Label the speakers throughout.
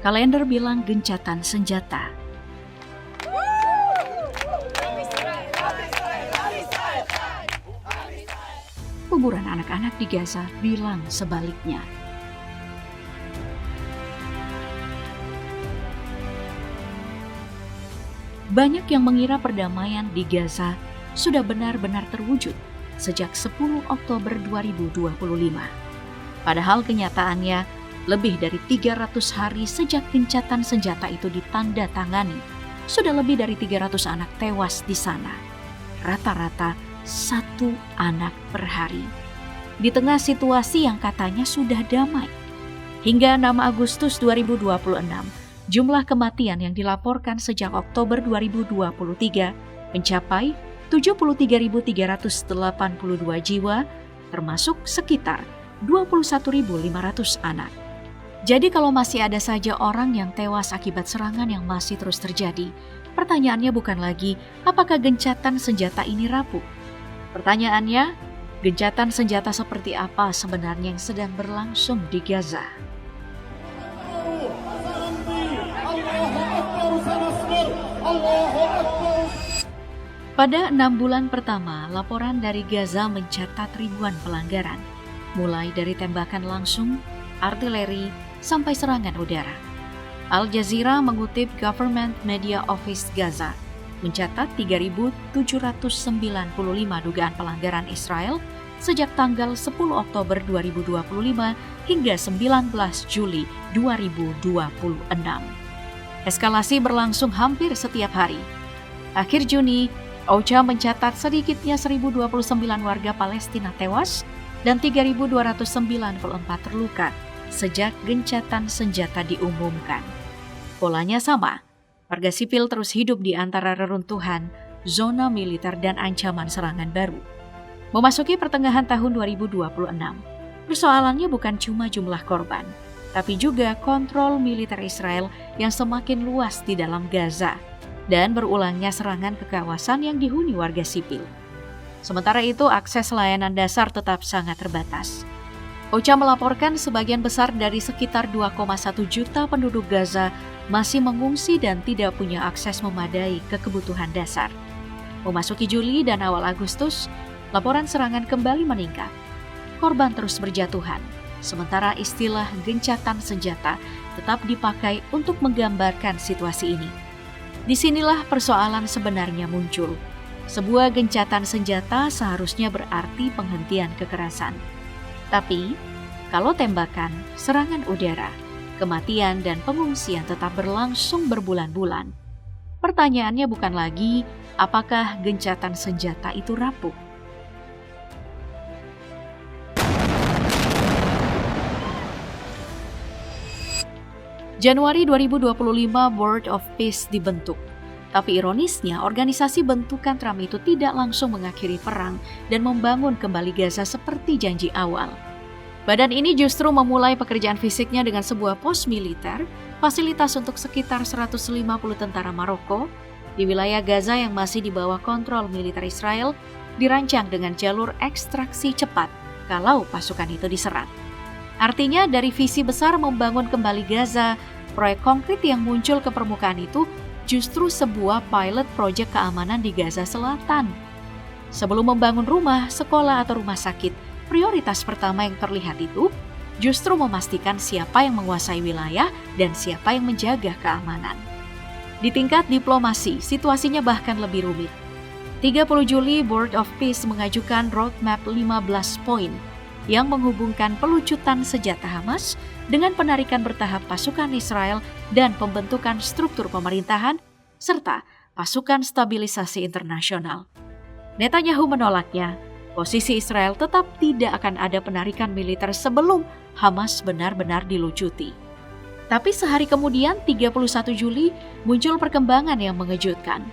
Speaker 1: Kalender bilang gencatan senjata. Kuburan anak-anak di Gaza bilang sebaliknya. Banyak yang mengira perdamaian di Gaza sudah benar-benar terwujud sejak 10 Oktober 2025. Padahal kenyataannya, lebih dari 300 hari sejak gencatan senjata itu ditandatangani, sudah lebih dari 300 anak tewas di sana. Rata-rata 1 anak per hari. Di tengah situasi yang katanya sudah damai. Hingga 6 Agustus 2026, jumlah kematian yang dilaporkan sejak Oktober 2023 mencapai 73.382 jiwa, termasuk sekitar 21.500 anak. Jadi kalau masih ada saja orang yang tewas akibat serangan yang masih terus terjadi, pertanyaannya bukan lagi apakah gencatan senjata ini rapuh. Pertanyaannya, gencatan senjata seperti apa sebenarnya yang sedang berlangsung di Gaza? Pada 6 bulan pertama, laporan dari Gaza mencatat ribuan pelanggaran, mulai dari tembakan langsung, artileri, sampai serangan udara. Al Jazeera mengutip Government Media Office Gaza, mencatat 3.795 dugaan pelanggaran Israel sejak tanggal 10 Oktober 2025 hingga 19 Juli 2026. Eskalasi berlangsung hampir setiap hari. Akhir Juni, OCHA mencatat sedikitnya 1.029 warga Palestina tewas dan 3.294 terluka sejak gencatan senjata diumumkan. Polanya sama, warga sipil terus hidup di antara reruntuhan, zona militer dan ancaman serangan baru. Memasuki pertengahan tahun 2026, persoalannya bukan cuma jumlah korban, tapi juga kontrol militer Israel yang semakin luas di dalam Gaza dan berulangnya serangan ke kawasan yang dihuni warga sipil. Sementara itu, akses layanan dasar tetap sangat terbatas. OCHA melaporkan sebagian besar dari sekitar 2,1 juta penduduk Gaza masih mengungsi dan tidak punya akses memadai ke kebutuhan dasar. Memasuki Juli dan awal Agustus, laporan serangan kembali meningkat. Korban terus berjatuhan, sementara istilah gencatan senjata tetap dipakai untuk menggambarkan situasi ini. Disinilah persoalan sebenarnya muncul. Sebuah gencatan senjata seharusnya berarti penghentian kekerasan. Tapi, kalau tembakan, serangan udara, kematian dan pengungsian tetap berlangsung berbulan-bulan, pertanyaannya bukan lagi apakah gencatan senjata itu rapuh. Januari 2025 Board of Peace dibentuk. Tapi ironisnya, organisasi bentukan Trump itu tidak langsung mengakhiri perang dan membangun kembali Gaza seperti janji awal. Badan ini justru memulai pekerjaan fisiknya dengan sebuah pos militer, fasilitas untuk sekitar 150 tentara Maroko, di wilayah Gaza yang masih di bawah kontrol militer Israel, dirancang dengan jalur ekstraksi cepat kalau pasukan itu diserang. Artinya dari visi besar membangun kembali Gaza, proyek konkret yang muncul ke permukaan itu justru sebuah pilot proyek keamanan di Gaza Selatan. Sebelum membangun rumah, sekolah atau rumah sakit, prioritas pertama yang terlihat itu justru memastikan siapa yang menguasai wilayah dan siapa yang menjaga keamanan. Di tingkat diplomasi, situasinya bahkan lebih rumit. 30 Juli, Board of Peace mengajukan roadmap 15 poin yang menghubungkan pelucutan senjata Hamas dengan penarikan bertahap pasukan Israel dan pembentukan struktur pemerintahan serta pasukan stabilisasi internasional. Netanyahu menolaknya. Posisi Israel tetap tidak akan ada penarikan militer sebelum Hamas benar-benar dilucuti. Tapi sehari kemudian, 31 Juli, muncul perkembangan yang mengejutkan.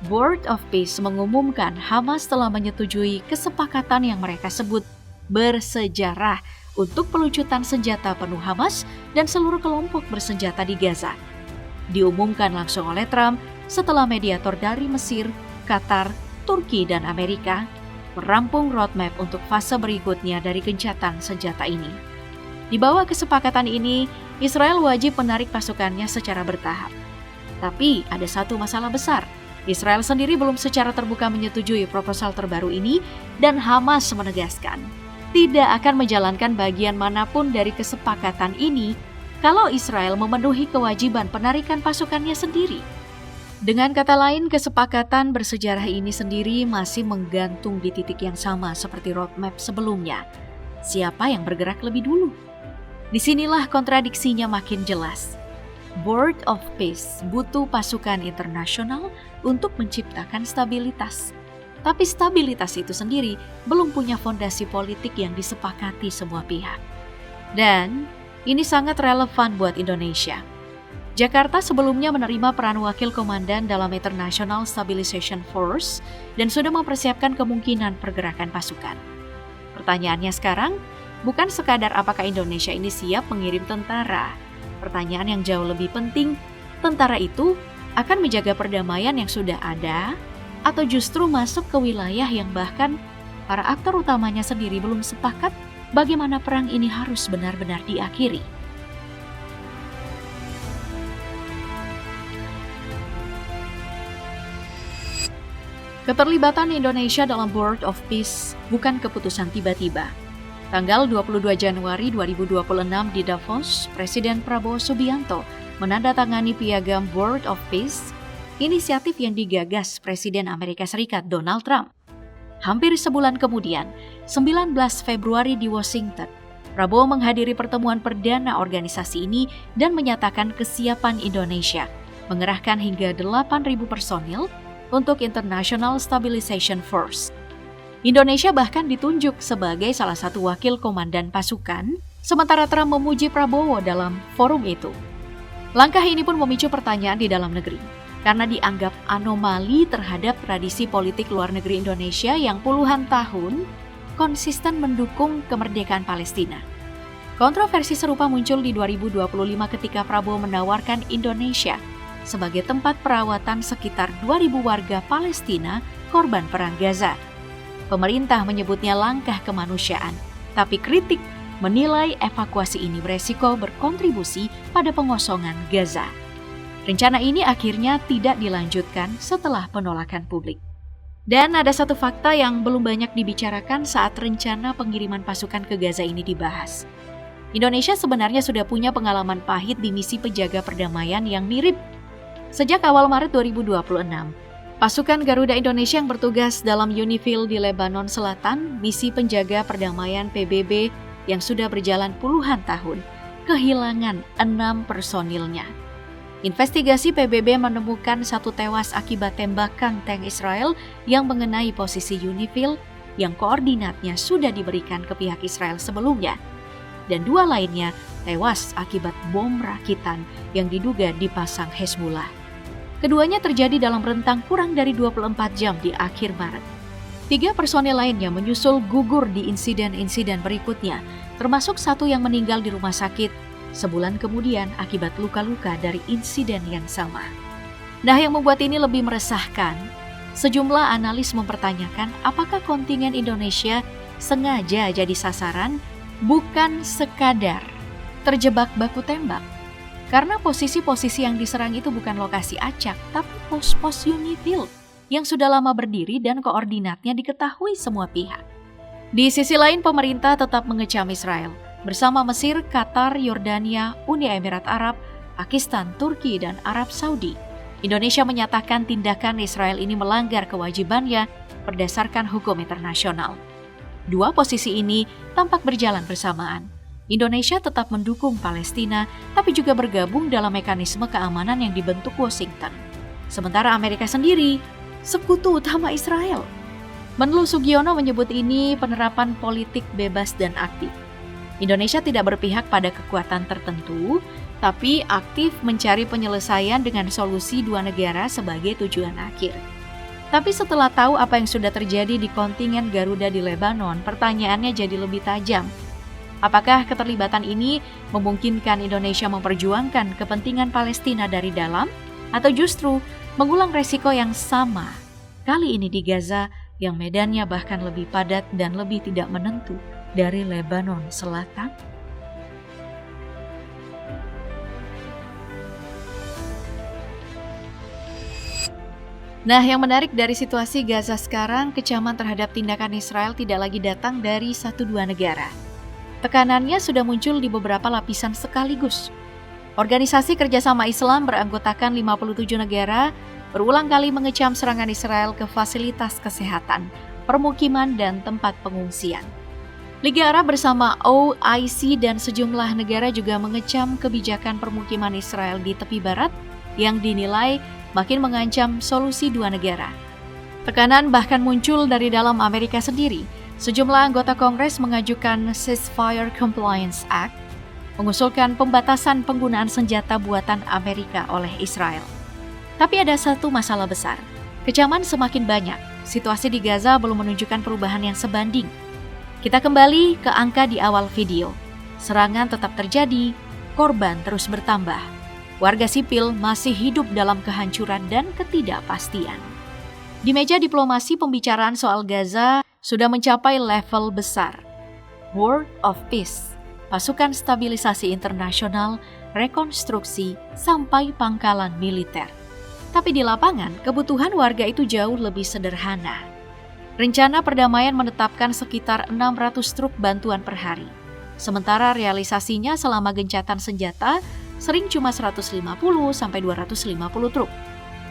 Speaker 1: Board of Peace mengumumkan Hamas telah menyetujui kesepakatan yang mereka sebut bersejarah untuk pelucutan senjata penuh Hamas dan seluruh kelompok bersenjata di Gaza. Diumumkan langsung oleh Trump setelah mediator dari Mesir, Qatar, Turki, dan Amerika merampung roadmap untuk fase berikutnya dari gencatan senjata ini. Di bawah kesepakatan ini, Israel wajib menarik pasukannya secara bertahap. Tapi ada satu masalah besar. Israel sendiri belum secara terbuka menyetujui proposal terbaru ini dan Hamas menegaskan tidak akan menjalankan bagian manapun dari kesepakatan ini kalau Israel memenuhi kewajiban penarikan pasukannya sendiri. Dengan kata lain, kesepakatan bersejarah ini sendiri masih menggantung di titik yang sama seperti roadmap sebelumnya. Siapa yang bergerak lebih dulu? Disinilah kontradiksinya makin jelas. Board of Peace butuh pasukan internasional untuk menciptakan stabilitas. Tapi stabilitas itu sendiri belum punya fondasi politik yang disepakati semua pihak. Dan ini sangat relevan buat Indonesia. Jakarta sebelumnya menerima peran wakil komandan dalam International Stabilization Force dan sudah mempersiapkan kemungkinan pergerakan pasukan. Pertanyaannya sekarang, bukan sekadar apakah Indonesia ini siap mengirim tentara. Pertanyaan yang jauh lebih penting, tentara itu akan menjaga perdamaian yang sudah ada atau justru masuk ke wilayah yang bahkan para aktor utamanya sendiri belum sepakat bagaimana perang ini harus benar-benar diakhiri. Keterlibatan Indonesia dalam Board of Peace bukan keputusan tiba-tiba. Tanggal 22 Januari 2026 di Davos, Presiden Prabowo Subianto menandatangani piagam Board of Peace, inisiatif yang digagas Presiden Amerika Serikat Donald Trump. Hampir sebulan kemudian, 19 Februari di Washington, Prabowo menghadiri pertemuan perdana organisasi ini dan menyatakan kesiapan Indonesia mengerahkan hingga 8.000 personil untuk International Stabilization Force. Indonesia bahkan ditunjuk sebagai salah satu wakil komandan pasukan, sementara Trump memuji Prabowo dalam forum itu. Langkah ini pun memicu pertanyaan di dalam negeri, karena dianggap anomali terhadap tradisi politik luar negeri Indonesia yang puluhan tahun konsisten mendukung kemerdekaan Palestina. Kontroversi serupa muncul di 2025 ketika Prabowo menawarkan Indonesia sebagai tempat perawatan sekitar 2.000 warga Palestina korban perang Gaza. Pemerintah menyebutnya langkah kemanusiaan, tapi kritik menilai evakuasi ini beresiko berkontribusi pada pengosongan Gaza. Rencana ini akhirnya tidak dilanjutkan setelah penolakan publik. Dan ada satu fakta yang belum banyak dibicarakan saat rencana pengiriman pasukan ke Gaza ini dibahas. Indonesia sebenarnya sudah punya pengalaman pahit di misi penjaga perdamaian yang mirip. Sejak awal Maret 2026, pasukan Garuda Indonesia yang bertugas dalam UNIFIL di Lebanon Selatan, misi penjaga perdamaian PBB yang sudah berjalan puluhan tahun, kehilangan 6 personilnya. Investigasi PBB menemukan 1 tewas akibat tembakan tank Israel yang mengenai posisi UNIFIL yang koordinatnya sudah diberikan ke pihak Israel sebelumnya. Dan 2 lainnya tewas akibat bom rakitan yang diduga dipasang Hezbollah. Keduanya terjadi dalam rentang kurang dari 24 jam di akhir Maret. 3 personel lainnya menyusul gugur di insiden-insiden berikutnya, termasuk 1 yang meninggal di rumah sakit sebulan kemudian akibat luka-luka dari insiden yang sama. Nah, yang membuat ini lebih meresahkan, sejumlah analis mempertanyakan apakah kontingen Indonesia sengaja jadi sasaran, bukan sekadar terjebak baku tembak. Karena posisi-posisi yang diserang itu bukan lokasi acak, tapi pos-pos UNIFIL yang sudah lama berdiri dan koordinatnya diketahui semua pihak. Di sisi lain, pemerintah tetap mengecam Israel bersama Mesir, Qatar, Yordania, Uni Emirat Arab, Pakistan, Turki, dan Arab Saudi. Indonesia menyatakan tindakan Israel ini melanggar kewajibannya berdasarkan hukum internasional. 2 posisi ini tampak berjalan bersamaan. Indonesia tetap mendukung Palestina, tapi juga bergabung dalam mekanisme keamanan yang dibentuk Washington. Sementara Amerika sendiri, sekutu utama Israel. Menlu Sugiono menyebut ini penerapan politik bebas dan aktif. Indonesia tidak berpihak pada kekuatan tertentu, tapi aktif mencari penyelesaian dengan solusi 2 negara sebagai tujuan akhir. Tapi setelah tahu apa yang sudah terjadi di kontingen Garuda di Lebanon, pertanyaannya jadi lebih tajam. Apakah keterlibatan ini memungkinkan Indonesia memperjuangkan kepentingan Palestina dari dalam, atau justru mengulang resiko yang sama, kali ini di Gaza yang medannya bahkan lebih padat dan lebih tidak menentu dari Lebanon Selatan? Nah, yang menarik dari situasi Gaza sekarang, kecaman terhadap tindakan Israel tidak lagi datang dari 1-2 negara. Tekanannya sudah muncul di beberapa lapisan sekaligus. Organisasi Kerjasama Islam beranggotakan 57 negara berulang kali mengecam serangan Israel ke fasilitas kesehatan, permukiman, dan tempat pengungsian. Liga Arab bersama OIC dan sejumlah negara juga mengecam kebijakan permukiman Israel di tepi barat yang dinilai makin mengancam solusi dua negara. Tekanan bahkan muncul dari dalam Amerika sendiri. Sejumlah anggota Kongres mengajukan Ceasefire Compliance Act, mengusulkan pembatasan penggunaan senjata buatan Amerika oleh Israel. Tapi ada satu masalah besar. Kecaman semakin banyak. Situasi di Gaza belum menunjukkan perubahan yang sebanding. Kita kembali ke angka di awal video. Serangan tetap terjadi, korban terus bertambah. Warga sipil masih hidup dalam kehancuran dan ketidakpastian. Di meja diplomasi, pembicaraan soal Gaza sudah mencapai level besar. World of Peace, pasukan stabilisasi internasional, rekonstruksi, sampai pangkalan militer. Tapi di lapangan, kebutuhan warga itu jauh lebih sederhana. Rencana perdamaian menetapkan sekitar 600 truk bantuan per hari. Sementara realisasinya selama gencatan senjata sering cuma 150-250 truk.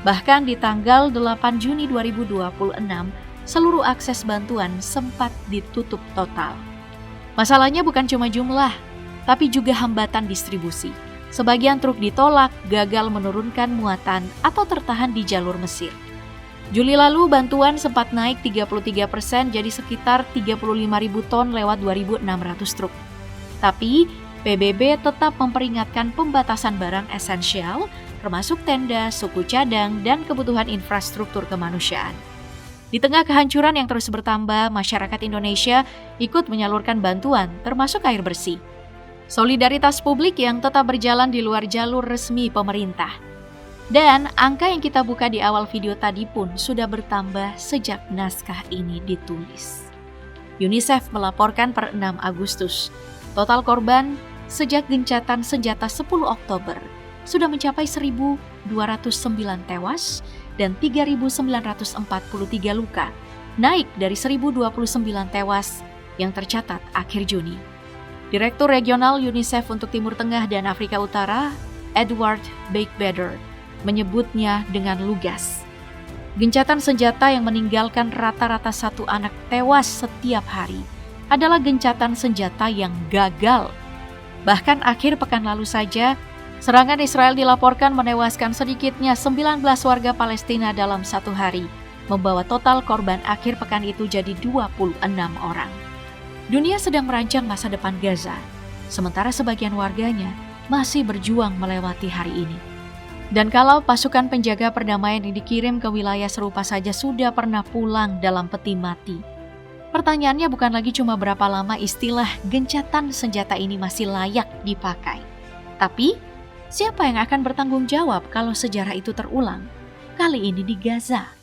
Speaker 1: Bahkan di tanggal 8 Juni 2026, seluruh akses bantuan sempat ditutup total. Masalahnya bukan cuma jumlah, tapi juga hambatan distribusi. Sebagian truk ditolak, gagal menurunkan muatan, atau tertahan di jalur Mesir. Juli lalu bantuan sempat naik 33% jadi sekitar 35.000 ton lewat 2.600 truk. Tapi PBB tetap memperingatkan pembatasan barang esensial, termasuk tenda, suku cadang, dan kebutuhan infrastruktur kemanusiaan. Di tengah kehancuran yang terus bertambah, masyarakat Indonesia ikut menyalurkan bantuan, termasuk air bersih. Solidaritas publik yang tetap berjalan di luar jalur resmi pemerintah. Dan angka yang kita buka di awal video tadi pun sudah bertambah sejak naskah ini ditulis. UNICEF melaporkan per 6 Agustus, total korban sejak gencatan senjata 10 Oktober sudah mencapai 1.209 tewas dan 3.943 luka, naik dari 1.029 tewas yang tercatat akhir Juni. Direktur Regional UNICEF untuk Timur Tengah dan Afrika Utara, Edward Beigbeder, menyebutnya dengan lugas. Gencatan senjata yang meninggalkan rata-rata satu anak tewas setiap hari adalah gencatan senjata yang gagal. Bahkan akhir pekan lalu saja, serangan Israel dilaporkan menewaskan sedikitnya 19 warga Palestina dalam satu hari, membawa total korban akhir pekan itu jadi 26 orang. Dunia sedang merancang masa depan Gaza, sementara sebagian warganya masih berjuang melewati hari ini. Dan kalau pasukan penjaga perdamaian yang dikirim ke wilayah serupa saja sudah pernah pulang dalam peti mati, pertanyaannya bukan lagi cuma berapa lama istilah gencatan senjata ini masih layak dipakai. Tapi, siapa yang akan bertanggung jawab kalau sejarah itu terulang? Kali ini di Gaza.